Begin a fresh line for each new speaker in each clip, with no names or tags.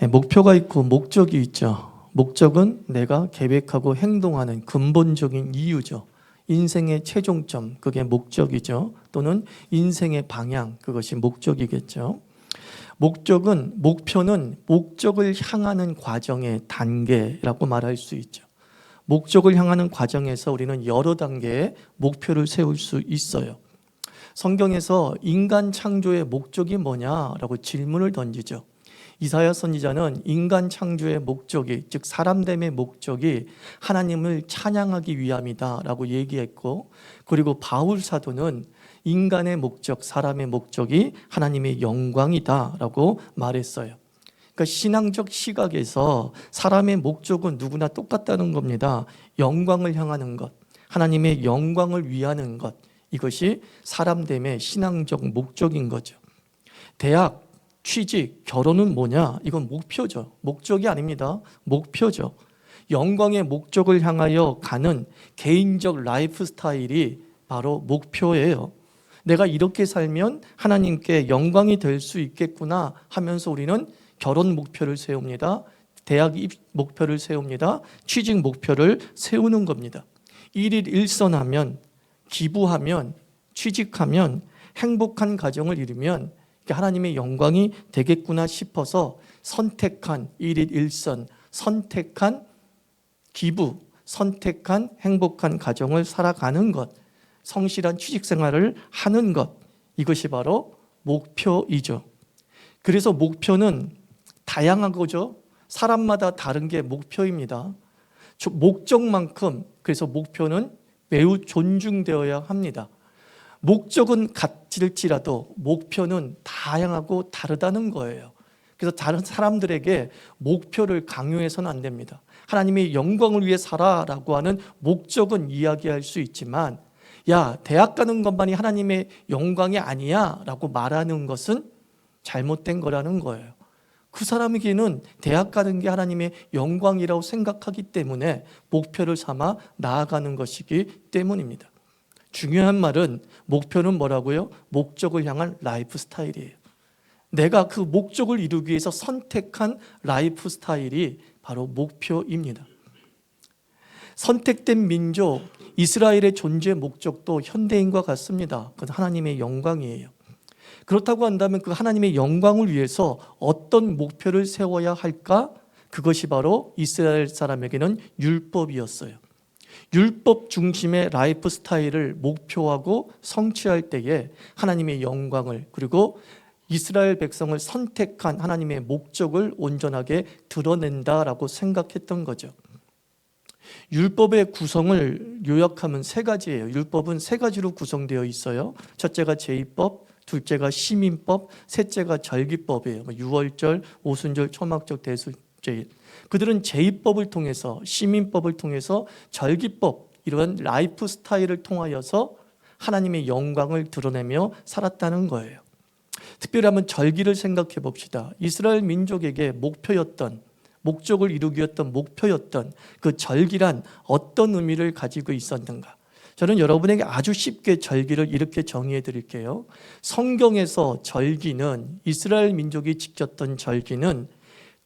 목표가 있고 목적이 있죠. 목적은 내가 계획하고 행동하는 근본적인 이유죠. 인생의 최종점, 그게 목적이죠. 또는 인생의 방향, 그것이 목적이겠죠. 목표는 목적을 향하는 과정의 단계라고 말할 수 있죠. 목적을 향하는 과정에서 우리는 여러 단계의 목표를 세울 수 있어요. 성경에서 인간 창조의 목적이 뭐냐라고 질문을 던지죠. 이사야 선지자는 인간 창조의 목적이, 즉 사람됨의 목적이 하나님을 찬양하기 위함이다라고 얘기했고, 그리고 바울 사도는 인간의 목적, 사람의 목적이 하나님의 영광이다라고 말했어요. 그러니까 신앙적 시각에서 사람의 목적은 누구나 똑같다는 겁니다. 영광을 향하는 것, 하나님의 영광을 위하는 것, 이것이 사람됨의 신앙적 목적인 거죠. 대학, 취직, 결혼은 뭐냐? 이건 목표죠. 목적이 아닙니다. 목표죠. 영광의 목적을 향하여 가는 개인적 라이프 스타일이 바로 목표예요. 내가 이렇게 살면 하나님께 영광이 될 수 있겠구나 하면서 우리는 결혼 목표를 세웁니다. 대학 목표를 세웁니다. 취직 목표를 세우는 겁니다. 일일 일선하면, 기부하면, 취직하면, 행복한 가정을 이루면 하나님의 영광이 되겠구나 싶어서 선택한 일일 일선, 선택한 기부, 선택한 행복한 가정을 살아가는 것, 성실한 취직 생활을 하는 것, 이것이 바로 목표이죠. 그래서 목표는 다양한 거죠. 사람마다 다른 게 목표입니다. 목적만큼, 그래서 목표는 매우 존중되어야 합니다. 목적은 같을지라도 목표는 다양하고 다르다는 거예요. 그래서 다른 사람들에게 목표를 강요해서는 안 됩니다. 하나님의 영광을 위해 살아라고 하는 목적은 이야기할 수 있지만, 야, 대학 가는 것만이 하나님의 영광이 아니야 라고 말하는 것은 잘못된 거라는 거예요. 그 사람에게는 대학 가는 게 하나님의 영광이라고 생각하기 때문에 목표를 삼아 나아가는 것이기 때문입니다. 중요한 말은 목표는 뭐라고요? 목적을 향한 라이프 스타일이에요. 내가 그 목적을 이루기 위해서 선택한 라이프 스타일이 바로 목표입니다. 선택된 민족 이스라엘의 존재 목적도 현대인과 같습니다. 그건 하나님의 영광이에요. 그렇다고 한다면 그 하나님의 영광을 위해서 어떤 목표를 세워야 할까? 그것이 바로 이스라엘 사람에게는 율법이었어요. 율법 중심의 라이프 스타일을 목표하고 성취할 때에 하나님의 영광을, 그리고 이스라엘 백성을 선택한 하나님의 목적을 온전하게 드러낸다라고 생각했던 거죠. 율법의 구성을 요약하면 세 가지예요. 율법은 세 가지로 구성되어 있어요. 첫째가 제의법, 둘째가 시민법, 셋째가 절기법이에요. 유월절, 오순절, 초막절, 대수제일. 그들은 제의법을 통해서, 시민법을 통해서, 절기법, 이런 라이프 스타일을 통하여서 하나님의 영광을 드러내며 살았다는 거예요. 특별히 한번 절기를 생각해 봅시다. 이스라엘 민족에게 목표였던, 목적을 이루기 위했던 목표였던 그 절기란 어떤 의미를 가지고 있었는가? 저는 여러분에게 아주 쉽게 절기를 이렇게 정의해 드릴게요. 성경에서 절기는, 이스라엘 민족이 지켰던 절기는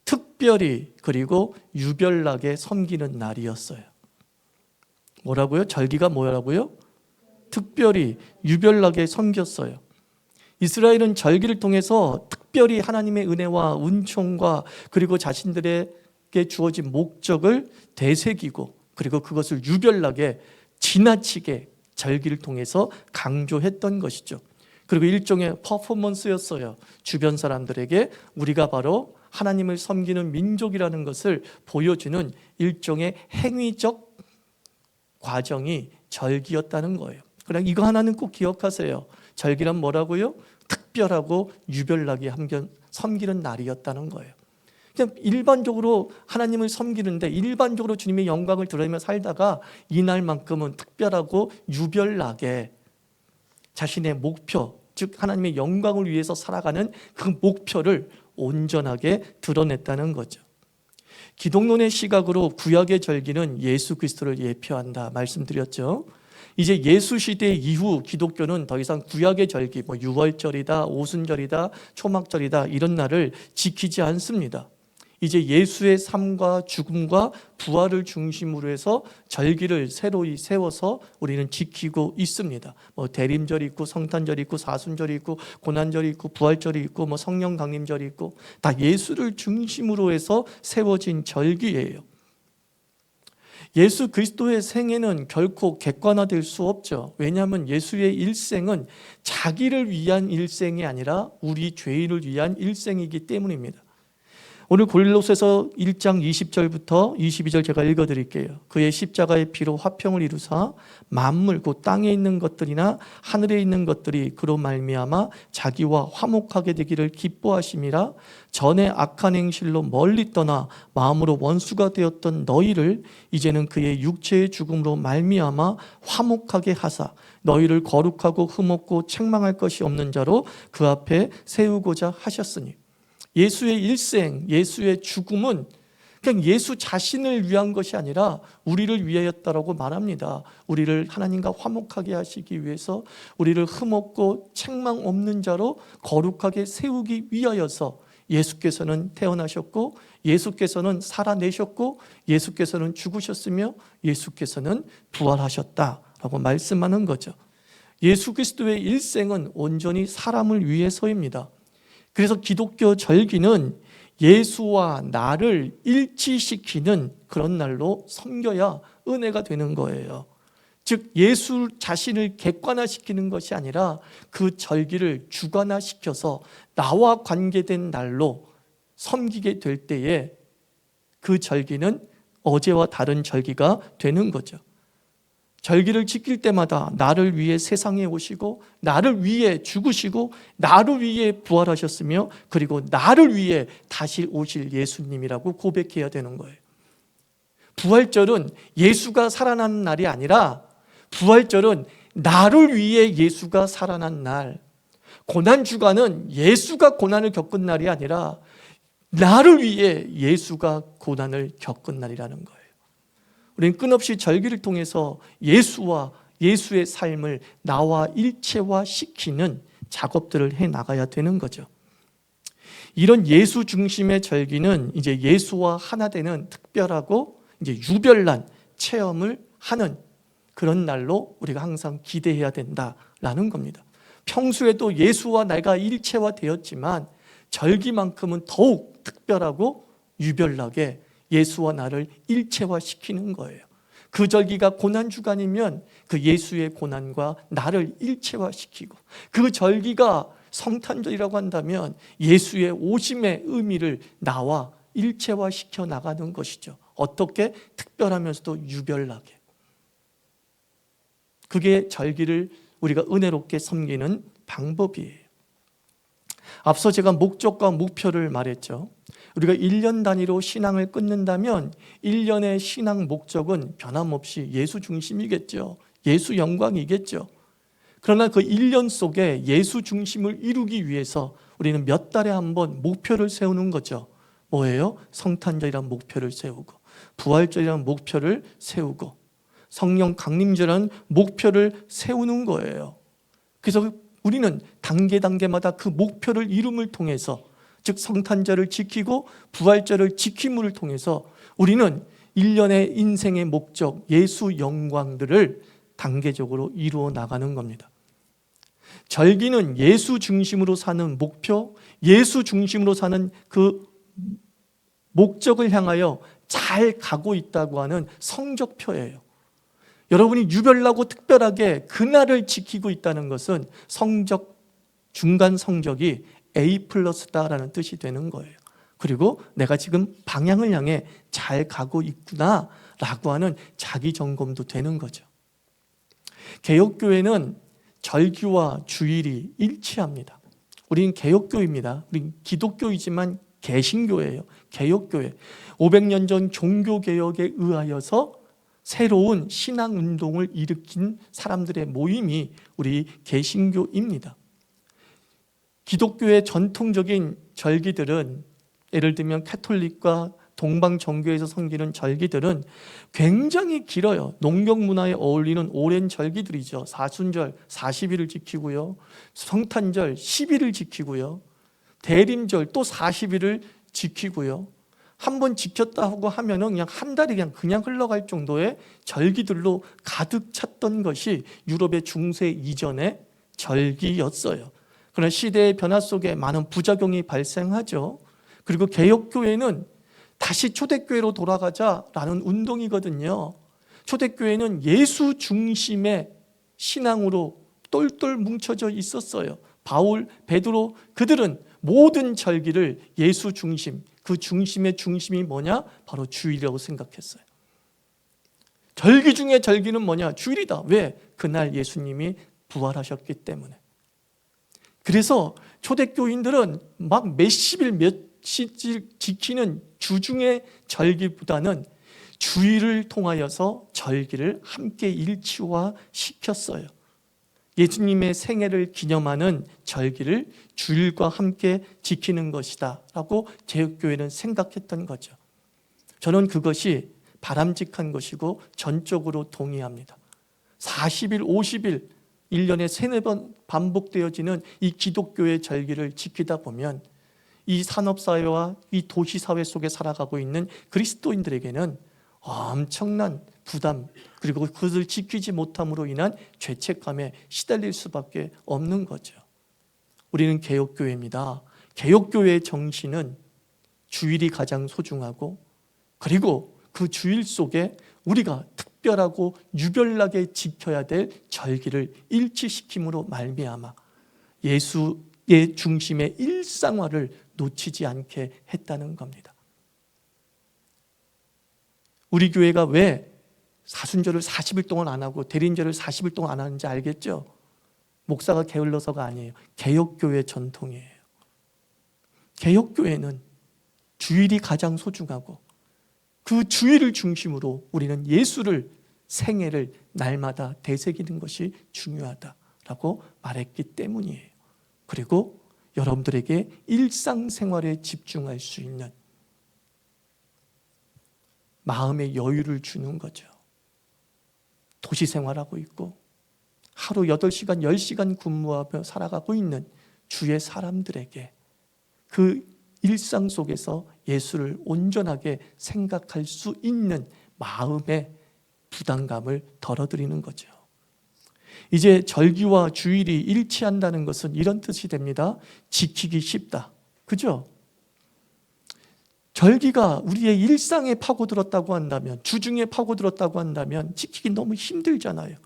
특별히 그리고 유별나게 섬기는 날이었어요. 뭐라고요? 절기가 뭐라고요? 특별히 유별나게 섬겼어요. 이스라엘은 절기를 통해서 특별히 하나님의 은혜와 은총과 그리고 자신들에게 주어진 목적을 되새기고, 그리고 그것을 유별나게 지나치게 절기를 통해서 강조했던 것이죠. 그리고 일종의 퍼포먼스였어요. 주변 사람들에게 우리가 바로 하나님을 섬기는 민족이라는 것을 보여주는 일종의 행위적 과정이 절기였다는 거예요. 그러나 이거 하나는 꼭 기억하세요. 절기란 뭐라고요? 특별하고 유별나게 섬기는 날이었다는 거예요. 그냥 일반적으로 하나님을 섬기는데, 일반적으로 주님의 영광을 드러내며 살다가 이날만큼은 특별하고 유별나게 자신의 목표, 즉 하나님의 영광을 위해서 살아가는 그 목표를 온전하게 드러냈다는 거죠. 기독론의 시각으로 구약의 절기는 예수 그리스도를 예표한다 말씀드렸죠. 이제 예수 시대 이후 기독교는 더 이상 구약의 절기, 유월절이다, 오순절이다, 초막절이다 이런 날을 지키지 않습니다. 이제 예수의 삶과 죽음과 부활을 중심으로 해서 절기를 새로이 세워서 우리는 지키고 있습니다. 대림절이 있고 성탄절이 있고 사순절이 있고 고난절이 있고 부활절이 있고 성령 강림절이 있고 다 예수를 중심으로 해서 세워진 절기예요. 예수 그리스도의 생애는 결코 객관화될 수 없죠. 왜냐하면 예수의 일생은 자기를 위한 일생이 아니라 우리 죄인을 위한 일생이기 때문입니다. 오늘 고린도서에서 1장 20절부터 22절 제가 읽어드릴게요. 그의 십자가의 피로 화평을 이루사 만물 곧 땅에 있는 것들이나 하늘에 있는 것들이 그로 말미암아 자기와 화목하게 되기를 기뻐하심이라. 전에 악한 행실로 멀리 떠나 마음으로 원수가 되었던 너희를 이제는 그의 육체의 죽음으로 말미암아 화목하게 하사 너희를 거룩하고 흠없고 책망할 것이 없는 자로 그 앞에 세우고자 하셨으니. 예수의 일생, 예수의 죽음은 그냥 예수 자신을 위한 것이 아니라 우리를 위하였다라고 말합니다. 우리를 하나님과 화목하게 하시기 위해서 우리를 흠없고 책망 없는 자로 거룩하게 세우기 위하여서 예수께서는 태어나셨고 예수께서는 살아내셨고 예수께서는 죽으셨으며 예수께서는 부활하셨다라고 말씀하는 거죠. 예수 그리스도의 일생은 온전히 사람을 위해서입니다. 그래서 기독교 절기는 예수와 나를 일치시키는 그런 날로 섬겨야 은혜가 되는 거예요. 즉 예수 자신을 객관화시키는 것이 아니라 그 절기를 주관화시켜서 나와 관계된 날로 섬기게 될 때에 그 절기는 어제와 다른 절기가 되는 거죠. 절기를 지킬 때마다 나를 위해 세상에 오시고 나를 위해 죽으시고 나를 위해 부활하셨으며 그리고 나를 위해 다시 오실 예수님이라고 고백해야 되는 거예요. 부활절은 예수가 살아난 날이 아니라 부활절은 나를 위해 예수가 살아난 날. 고난주간은 예수가 고난을 겪은 날이 아니라 나를 위해 예수가 고난을 겪은 날이라는 거예요. 우리는 끊없이 절기를 통해서 예수와 예수의 삶을 나와 일체화시키는 작업들을 해나가야 되는 거죠. 이런 예수 중심의 절기는 이제 예수와 하나 되는 특별하고 이제 유별난 체험을 하는 그런 날로 우리가 항상 기대해야 된다라는 겁니다. 평소에도 예수와 내가 일체화되었지만 절기만큼은 더욱 특별하고 유별나게 예수와 나를 일체화시키는 거예요. 그 절기가 고난주간이면 그 예수의 고난과 나를 일체화시키고 그 절기가 성탄절이라고 한다면 예수의 오심의 의미를 나와 일체화시켜 나가는 것이죠. 어떻게? 특별하면서도 유별나게. 그게 절기를 우리가 은혜롭게 섬기는 방법이에요. 앞서 제가 목적과 목표를 말했죠. 우리가 1년 단위로 신앙을 끊는다면 1년의 신앙 목적은 변함없이 예수 중심이겠죠. 예수 영광이겠죠. 그러나 그 1년 속에 예수 중심을 이루기 위해서 우리는 몇 달에 한 번 목표를 세우는 거죠. 뭐예요? 성탄절이라는 목표를 세우고 부활절이라는 목표를 세우고 성령 강림절이라는 목표를 세우는 거예요. 그래서 우리는 단계마다 그 목표를 이룸을 통해서 즉 성탄절을 지키고 부활절을 지킴을 통해서 우리는 1년의 인생의 목적, 예수 영광들을 단계적으로 이루어 나가는 겁니다. 절기는 예수 중심으로 사는 목표, 예수 중심으로 사는 그 목적을 향하여 잘 가고 있다고 하는 성적표예요. 여러분이 유별나고 특별하게 그날을 지키고 있다는 것은 중간 성적이 A+다라는 뜻이 되는 거예요. 그리고 내가 지금 방향을 향해 잘 가고 있구나 라고 하는 자기 점검도 되는 거죠. 개혁교회는 절기와 주일이 일치합니다. 우리는 개혁교회입니다. 우리는 기독교이지만 개신교회예요. 개혁교회. 500년 전 종교개혁에 의하여서 새로운 신앙운동을 일으킨 사람들의 모임이 우리 개신교입니다. 기독교의 전통적인 절기들은 예를 들면 가톨릭과 동방 정교에서 섬기는 절기들은 굉장히 길어요. 농경 문화에 어울리는 오랜 절기들이죠. 사순절 40일을 지키고요. 성탄절 10일을 지키고요. 대림절 또 40일을 지키고요. 한 번 지켰다 하고 하면은 그냥 한 달이 그냥 흘러갈 정도의 절기들로 가득 찼던 것이 유럽의 중세 이전의 절기였어요. 그러나 시대의 변화 속에 많은 부작용이 발생하죠. 그리고 개혁교회는 다시 초대교회로 돌아가자라는 운동이거든요. 초대교회는 예수 중심의 신앙으로 똘똘 뭉쳐져 있었어요. 바울, 베드로, 그들은 모든 절기를 예수 중심, 그 중심의 중심이 뭐냐? 바로 주일이라고 생각했어요. 절기 중에 절기는 뭐냐? 주일이다. 왜? 그날 예수님이 부활하셨기 때문에. 그래서 초대교인들은 막 몇십일 며칠 지키는 주중의 절기보다는 주일을 통하여서 절기를 함께 일치화시켰어요. 예수님의 생애를 기념하는 절기를 주일과 함께 지키는 것이다 라고 개혁교회는 생각했던 거죠. 저는 그것이 바람직한 것이고 전적으로 동의합니다. 40일, 50일, 1년에 3-4번 반복되어지는 이 기독교의 절기를 지키다 보면 이 산업사회와 이 도시사회 속에 살아가고 있는 그리스도인들에게는 엄청난 부담, 그리고 그것을 지키지 못함으로 인한 죄책감에 시달릴 수밖에 없는 거죠. 우리는 개혁교회입니다. 개혁교회의 정신은 주일이 가장 소중하고, 그리고 그 주일 속에 우리가 특별하고 유별나게 지켜야 될 절기를 일치시킴으로 말미암아 예수의 중심의 일상화를 놓치지 않게 했다는 겁니다. 우리 교회가 왜 사순절을 40일 동안 안 하고 대린절을 40일 동안 안 하는지 알겠죠? 목사가 게을러서가 아니에요. 개혁교회 전통이에요. 개혁교회는 주일이 가장 소중하고 그 주일을 중심으로 우리는 예수를 생애를 날마다 되새기는 것이 중요하다라고 말했기 때문이에요. 그리고 여러분들에게 일상생활에 집중할 수 있는 마음의 여유를 주는 거죠. 도시 생활하고 있고 하루 8시간, 10시간 근무하며 살아가고 있는 주의 사람들에게 그 일상 속에서 예수를 온전하게 생각할 수 있는 마음의 부담감을 덜어드리는 거죠. 이제 절기와 주일이 일치한다는 것은 이런 뜻이 됩니다. 지키기 쉽다. 그죠? 절기가 우리의 일상에 파고들었다고 한다면, 주중에 파고들었다고 한다면 지키기 너무 힘들잖아요.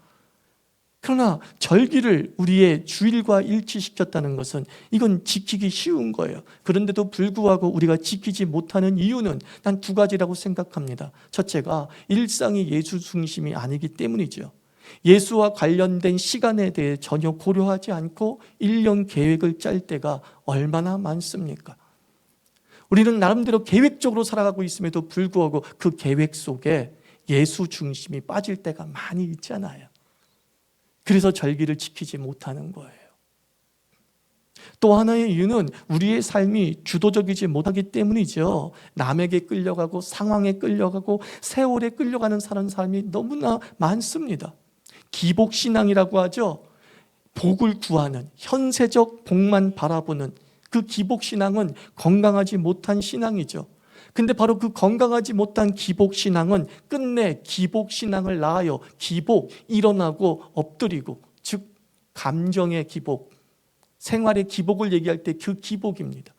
그러나 절기를 우리의 주일과 일치시켰다는 것은 이건 지키기 쉬운 거예요. 그런데도 불구하고 우리가 지키지 못하는 이유는 난 2가지라고 생각합니다. 첫째가 일상이 예수 중심이 아니기 때문이죠. 예수와 관련된 시간에 대해 전혀 고려하지 않고 1년 계획을 짤 때가 얼마나 많습니까? 우리는 나름대로 계획적으로 살아가고 있음에도 불구하고 그 계획 속에 예수 중심이 빠질 때가 많이 있잖아요. 그래서 절기를 지키지 못하는 거예요. 또 하나의 이유는 우리의 삶이 주도적이지 못하기 때문이죠. 남에게 끌려가고 상황에 끌려가고 세월에 끌려가는 삶이 너무나 많습니다. 기복신앙이라고 하죠. 복을 구하는, 현세적 복만 바라보는 그 기복신앙은 건강하지 못한 신앙이죠. 근데 바로 그 건강하지 못한 기복신앙은 끝내 기복신앙을 낳아요. 기복, 일어나고 엎드리고, 즉 감정의 기복, 생활의 기복을 얘기할 때 그 기복입니다.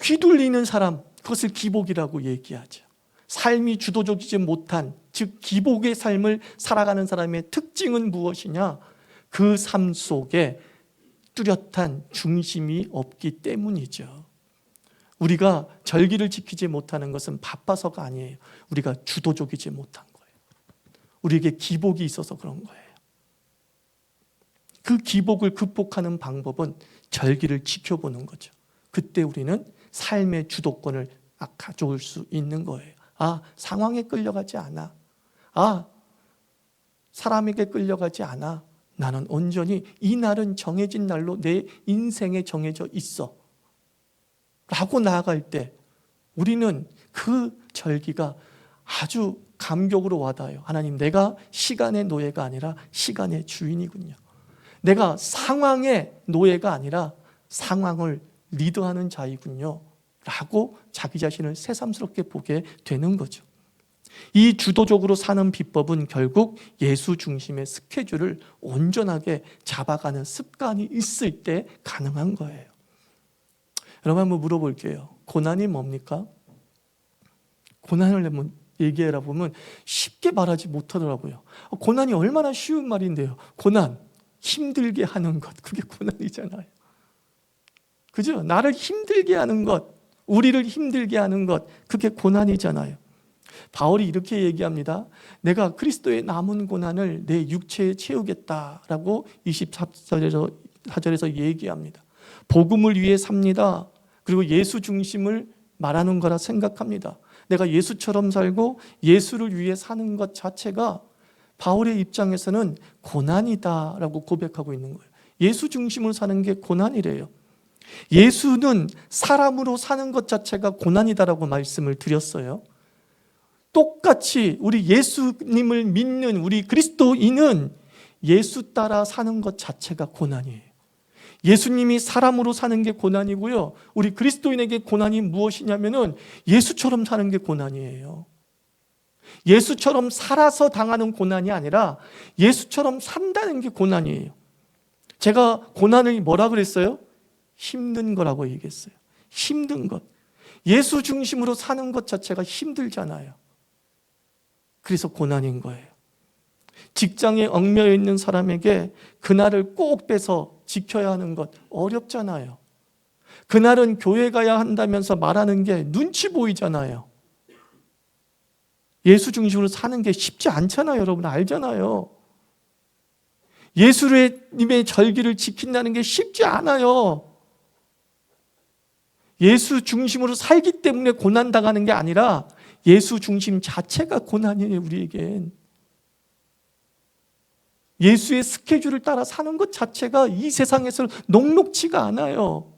휘둘리는 사람, 그것을 기복이라고 얘기하죠. 삶이 주도적이지 못한, 즉 기복의 삶을 살아가는 사람의 특징은 무엇이냐? 그 삶 속에 뚜렷한 중심이 없기 때문이죠. 우리가 절기를 지키지 못하는 것은 바빠서가 아니에요. 우리가 주도적이지 못한 거예요. 우리에게 기복이 있어서 그런 거예요. 그 기복을 극복하는 방법은 절기를 지켜보는 거죠. 그때 우리는 삶의 주도권을 가져올 수 있는 거예요. 아, 상황에 끌려가지 않아. 아, 사람에게 끌려가지 않아. 나는 온전히 이 날은 정해진 날로 내 인생에 정해져 있어 라고 나아갈 때 우리는 그 절기가 아주 감격으로 와닿아요. 하나님, 내가 시간의 노예가 아니라 시간의 주인이군요. 내가 상황의 노예가 아니라 상황을 리드하는 자이군요 라고 자기 자신을 새삼스럽게 보게 되는 거죠. 이 주도적으로 사는 비법은 결국 예수 중심의 스케줄을 온전하게 잡아가는 습관이 있을 때 가능한 거예요. 여러분 한번 물어볼게요. 고난이 뭡니까? 고난을 한번 얘기해라 보면 쉽게 말하지 못하더라고요. 고난이 얼마나 쉬운 말인데요. 고난, 힘들게 하는 것, 그게 고난이잖아요. 그죠? 나를 힘들게 하는 것, 우리를 힘들게 하는 것, 그게 고난이잖아요. 바울이 이렇게 얘기합니다. 내가 그리스도의 남은 고난을 내 육체에 채우겠다라고 24절에서 얘기합니다. 복음을 위해 삽니다. 그리고 예수 중심을 말하는 거라 생각합니다. 내가 예수처럼 살고 예수를 위해 사는 것 자체가 바울의 입장에서는 고난이다라고 고백하고 있는 거예요. 예수 중심으로 사는 게 고난이래요. 예수는 사람으로 사는 것 자체가 고난이다라고 말씀을 드렸어요. 똑같이 우리 예수님을 믿는 우리 그리스도인은 예수 따라 사는 것 자체가 고난이에요. 예수님이 사람으로 사는 게 고난이고요. 우리 그리스도인에게 고난이 무엇이냐면은 예수처럼 사는 게 고난이에요. 예수처럼 살아서 당하는 고난이 아니라 예수처럼 산다는 게 고난이에요. 제가 고난을 뭐라 그랬어요? 힘든 거라고 얘기했어요. 힘든 것. 예수 중심으로 사는 것 자체가 힘들잖아요. 그래서 고난인 거예요. 직장에 얽매여 있는 사람에게 그날을 꼭 빼서 지켜야 하는 것 어렵잖아요. 그날은 교회 가야 한다면서 말하는 게 눈치 보이잖아요. 예수 중심으로 사는 게 쉽지 않잖아요. 여러분 알잖아요. 예수님의 절기를 지킨다는 게 쉽지 않아요. 예수 중심으로 살기 때문에 고난당하는 게 아니라 예수 중심 자체가 고난이에요. 우리에겐 예수의 스케줄을 따라 사는 것 자체가 이 세상에서 녹록지가 않아요.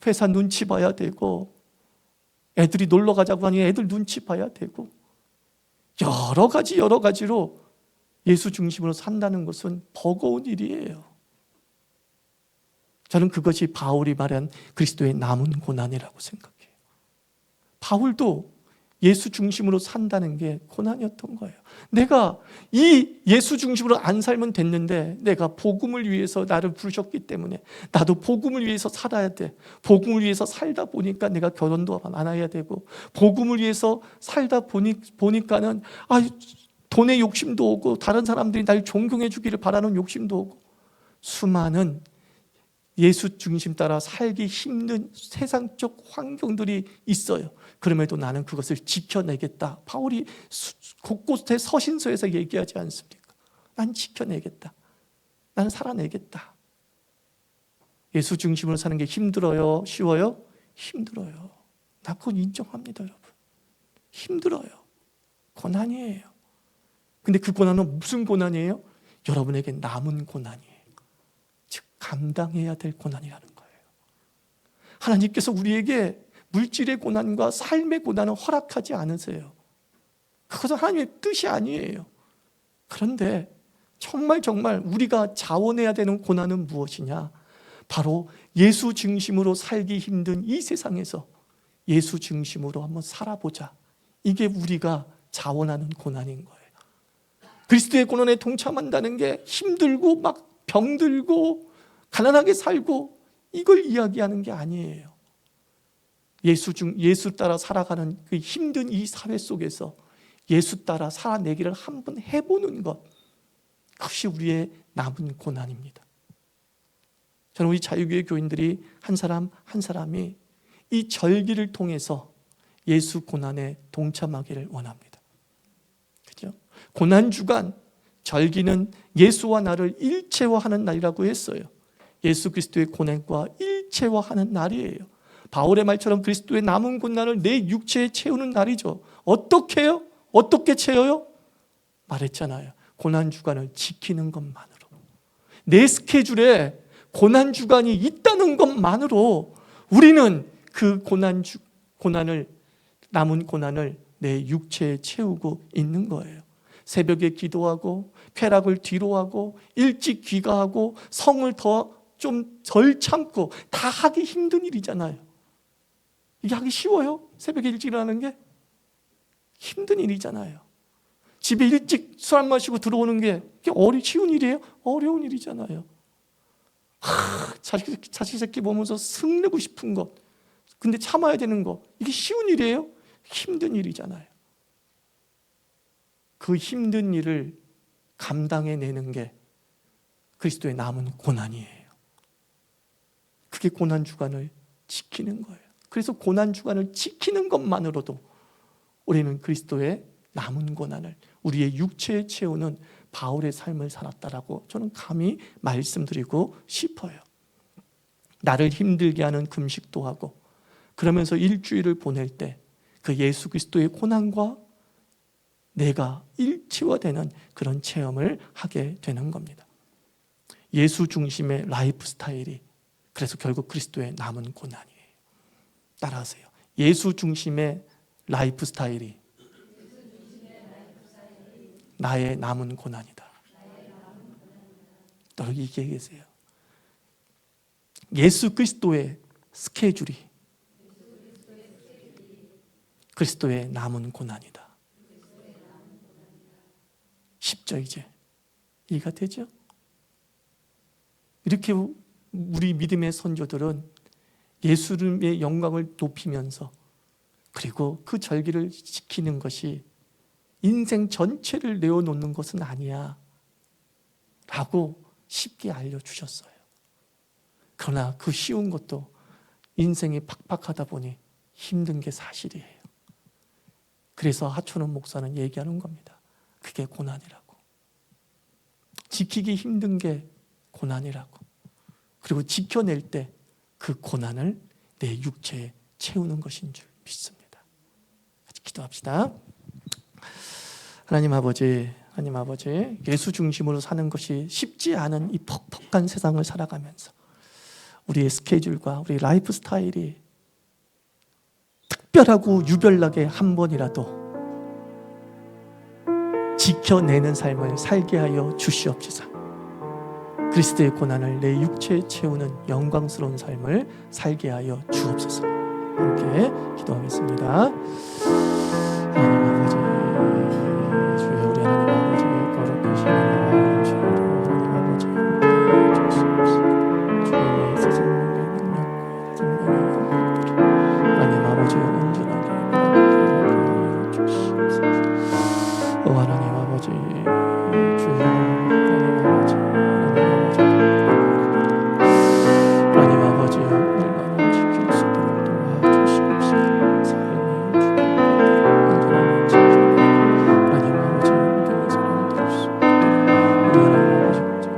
회사 눈치 봐야 되고, 애들이 놀러 가자고 하니 애들 눈치 봐야 되고, 여러 가지로 예수 중심으로 산다는 것은 버거운 일이에요. 저는 그것이 바울이 말한 그리스도의 남은 고난이라고 생각해요. 바울도 예수 중심으로 산다는 게 고난이었던 거예요. 내가 이 예수 중심으로 안 살면 됐는데 내가 복음을 위해서 나를 부르셨기 때문에 나도 복음을 위해서 살아야 돼. 복음을 위해서 살다 보니까 내가 결혼도 안 해야 되고, 복음을 위해서 살다 보니까는 돈의 욕심도 오고, 다른 사람들이 날 존경해 주기를 바라는 욕심도 오고, 수많은 예수 중심 따라 살기 힘든 세상적 환경들이 있어요. 그럼에도 나는 그것을 지켜내겠다. 바울이 곳곳에 서신서에서 얘기하지 않습니까? 난 지켜내겠다. 나는 살아내겠다. 예수 중심으로 사는 게 힘들어요? 쉬워요? 힘들어요. 나 그건 인정합니다, 여러분. 힘들어요. 고난이에요. 근데 그 고난은 무슨 고난이에요? 여러분에게 남은 고난이에요. 즉 감당해야 될 고난이라는 거예요. 하나님께서 우리에게 물질의 고난과 삶의 고난을 허락하지 않으세요. 그것은 하나님의 뜻이 아니에요. 그런데 정말 우리가 자원해야 되는 고난은 무엇이냐? 바로 예수 중심으로 살기 힘든 이 세상에서 예수 중심으로 한번 살아보자. 이게 우리가 자원하는 고난인 거예요. 그리스도의 고난에 동참한다는 게 힘들고 막 병들고 가난하게 살고 이걸 이야기하는 게 아니에요. 예수 따라 살아가는 그 힘든 이 사회 속에서 예수 따라 살아내기를 한번 해보는 것, 그것이 우리의 남은 고난입니다. 저는 우리 자유교회 교인들이 한 사람 한 사람이 이 절기를 통해서 예수 고난에 동참하기를 원합니다. 그죠? 고난주간, 절기는 예수와 나를 일체화하는 날이라고 했어요. 예수 그리스도의 고난과 일체화하는 날이에요. 바울의 말처럼 그리스도의 남은 고난을 내 육체에 채우는 날이죠. 어떻게 해요? 어떻게 채워요? 말했잖아요. 고난주간을 지키는 것만으로. 내 스케줄에 고난주간이 있다는 것만으로 우리는 그 남은 고난을 내 육체에 채우고 있는 거예요. 새벽에 기도하고 쾌락을 뒤로하고 일찍 귀가하고 성을 좀 덜 참고 다 하기 힘든 일이잖아요. 이게 하기 쉬워요? 새벽에 일찍 일어나는 게? 힘든 일이잖아요. 집에 일찍 술 안 마시고 들어오는 게 쉬운 일이에요? 어려운 일이잖아요. 자식 새끼 보면서 승내고 싶은 것, 근데 참아야 되는 거, 이게 쉬운 일이에요? 힘든 일이잖아요. 그 힘든 일을 감당해내는 게 그리스도의 남은 고난이에요. 그게 고난주간을 지키는 거예요. 그래서 고난주간을 지키는 것만으로도 우리는 그리스도의 남은 고난을, 우리의 육체에 채우는 바울의 삶을 살았다라고 저는 감히 말씀드리고 싶어요. 나를 힘들게 하는 금식도 하고, 그러면서 일주일을 보낼 때 그 예수 그리스도의 고난과 내가 일치화되는 그런 체험을 하게 되는 겁니다. 예수 중심의 라이프 스타일이 그래서 결국 그리스도의 남은 고난이에요. 따라하세요. 예수 중심의 라이프 스타일이 나의 남은 고난이다. 여러분 얘기해 계세요. 예수 그리스도의 스케줄이 그리스도의 남은 고난이다. 쉽죠? 이제 이해가 되죠? 이렇게 우리 믿음의 선조들은 예수님의 영광을 높이면서, 그리고 그 절기를 지키는 것이 인생 전체를 내어놓는 것은 아니야 라고 쉽게 알려주셨어요. 그러나 그 쉬운 것도 인생이 팍팍하다 보니 힘든 게 사실이에요. 그래서 하초는 목사는 얘기하는 겁니다. 그게 고난이라고. 지키기 힘든 게 고난이라고. 그리고 지켜낼 때 그 고난을 내 육체에 채우는 것인 줄 믿습니다. 같이 기도합시다. 하나님 아버지, 예수 중심으로 사는 것이 쉽지 않은 이 퍽퍽한 세상을 살아가면서 우리의 스케줄과 우리 라이프 스타일이 특별하고 유별나게 한 번이라도 지켜내는 삶을 살게 하여 주시옵소서. 그리스도의 고난을 내 육체에 채우는 영광스러운 삶을 살게 하여 주옵소서. 함께 기도하겠습니다. 하나님 아버지, 주여 우리 하나님 아버지 거룩하신 하나님 아버지 함께 주시옵소서. 주의 생명의 능력과 생명의 영광을 하나님 아버지 온전하게 하여 주시옵소서. 하나님 아버지, 주여 하나님 아버지, 하나님 아버지 얼마나 지킬 수 있도록 도와주시옵소서. 삶의 온전한 지킴 하나님 아버지 믿음의 사람 될 수 있도록 우리 하나님 아버지